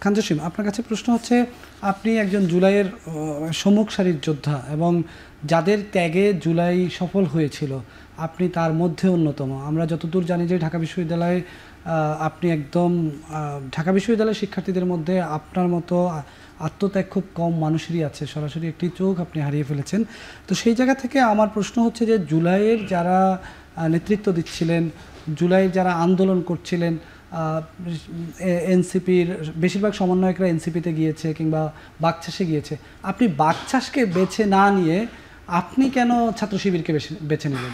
খান জসিম, আপনার কাছে প্রশ্ন হচ্ছে, আপনি একজন জুলাইয়ের সম্মুখ সারির যোদ্ধা এবং যাদের ত্যাগে জুলাই সফল হয়েছিল আপনি তার মধ্যে অন্যতম। আমরা যতদূর জানি যে ঢাকা বিশ্ববিদ্যালয়ে আপনি একদম ঢাকা বিশ্ববিদ্যালয়ের শিক্ষার্থীদের মধ্যে আপনার মতো আত্মত্যাগ খুব কম মানুষেরই আছে, সরাসরি একটি চোখ আপনি হারিয়ে ফেলেছেন। তো সেই জায়গা থেকে আমার প্রশ্ন হচ্ছে যে জুলাইয়ের যারা নেতৃত্ব দিচ্ছিলেন, জুলাইয়ের যারা আন্দোলন করছিলেন, এনসিপির বেশিরভাগ সমন্বয়করা এনসিপিতে গিয়েছে কিংবা বাকচাষে গিয়েছে, আপনি বাকচাষকে বেছে না নিয়ে আপনি কেন ছাত্র শিবিরকে বেছে নিলেন?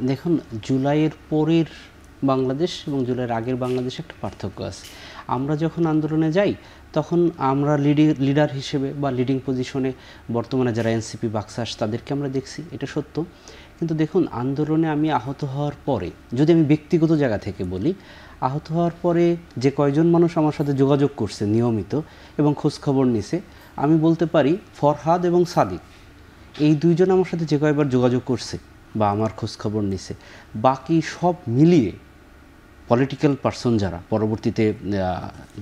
দেখুন, জুলাইয়ের পরের বাংলাদেশ এবং জুলাইয়ের আগের বাংলাদেশে একটা পার্থক্য আছে। আমরা যখন আন্দোলনে যাই তখন আমরা লিডার হিসেবে বা লিডিং পজিশনে বর্তমানে যারা এনসিপি বাকচাষ তাদেরকে আমরা দেখছি, এটা সত্য। কিন্তু দেখুন, আন্দোলনে আমি আহত হওয়ার পরে, যদি আমি ব্যক্তিগত জায়গা থেকে বলি, আহত হওয়ার পরে যে কয়জন মানুষ আমার সাথে যোগাযোগ করছে নিয়মিত এবং খোঁজখবর নিছে, আমি বলতে পারি ফরহাদ এবং সাদিক, এই দুইজন আমার সাথে যে কয়বার যোগাযোগ করছে বা আমার খোঁজখবর নিছে, বাকি সব মিলিয়ে পলিটিক্যাল পার্সন যারা পরবর্তীতে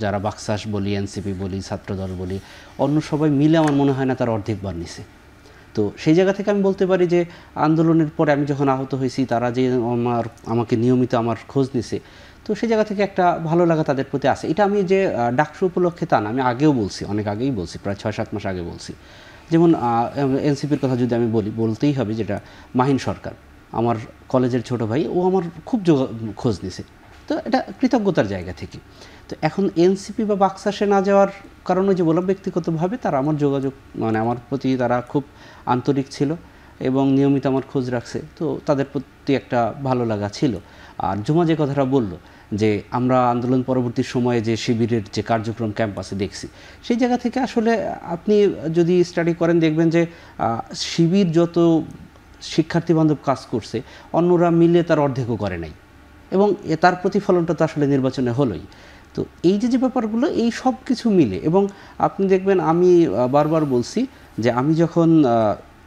যারা বাকচাষ বলি, এনসিপি বলি, ছাত্রদল বলি, অন্য সবাই মিলে আমার মনে হয় না তার অর্ধেকবার নিছে। তো সেই জায়গা থেকে আমি বলতে পারি যে আন্দোলনের পরে আমি যখন আহত হয়েছি, তারা যে আমাকে নিয়মিত আমার খোঁজ নিছে, তো সেই জায়গা থেকে একটা ভালো লাগা তাদের প্রতি আছে। এটা আমি যে ডাকসু উপলক্ষে তা না, আমি আগেও বলছি, অনেক আগেই বলছি, প্রায় 6-7 মাস আগে বলছি। যেমন এনসিপির কথা যদি আমি বলতেই হবে, যেটা মাহিন সরকার, আমার কলেজের ছোট ভাই, ও আমার খুব খোঁজ নিছে। তো এটা কৃতজ্ঞতার জায়গা থেকে। তো এখন এনসিপি বা বাকচাষে না যাওয়ার কারণে যে বললাম, ব্যক্তিগতভাবে তারা আমার যোগাযোগ, মানে আমার প্রতি তারা খুব আন্তরিক ছিল এবং নিয়মিত আমার খোঁজ রাখছে, তো তাদের প্রতি একটা ভালো লাগা ছিল। আর জুমা যে কথাটা বললো যে আমরা আন্দোলন পরবর্তী সময়ে যে শিবিরের যে কার্যক্রম ক্যাম্পাসে দেখছি, সেই জায়গা থেকে আসলে আপনি যদি স্টাডি করেন দেখবেন যে শিবির যত শিক্ষার্থী বান্ধব কাজ করছে, অন্যরা মিলে তার অর্ধেকও করে নাই, এবং তার প্রতিফলনটা তো আসলে নির্বাচনে হলোই। তো এই যে ব্যাপারগুলো, এই সব কিছু মিলে, এবং আপনি দেখবেন আমি বারবার বলছি যে আমি যখন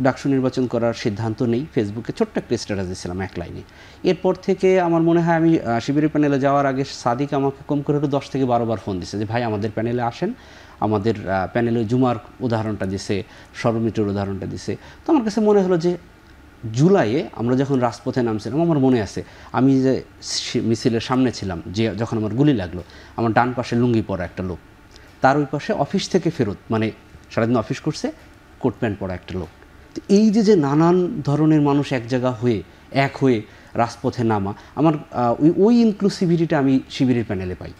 ডাকসু নির্বাচন করার সিদ্ধান্ত নেই, ফেসবুকে ছোট্ট একটা স্ট্যাটাস দিয়েছিলাম 1 লাইনে। এরপর থেকে আমার মনে হয় আমি শিবিরের প্যানেলে যাওয়ার আগে সাদিক আমাকে কম করে 10 থেকে 12 বার ফোন দিছে যে ভাই আমাদের প্যানেলে আসেন। আমাদের প্যানেলে জুমার উদাহরণটা দিছে, সরমিটের উদাহরণটা দিছে। তো আমার কাছে মনে হলো যে জুলাইয়ে আমরা যখন রাজপথে নামছিলাম, আমার মনে আছে আমি যে মিছিলের সামনে ছিলাম, যে যখন আমার গুলি লাগলো, আমার ডান পাশে লুঙ্গি পরা একটা লোক, তার ওই পাশে অফিস থেকে ফেরত, মানে সারাদিন অফিস করছে, কোট প্যান্ট পরা একটা লোক। তো এই যে নানান ধরনের মানুষ এক জায়গা হয়ে, এক হয়ে রাজপথে নামা, আমার ওই ইনক্লুসিভিটিটা আমি শিবিরের প্যানেলে পাই।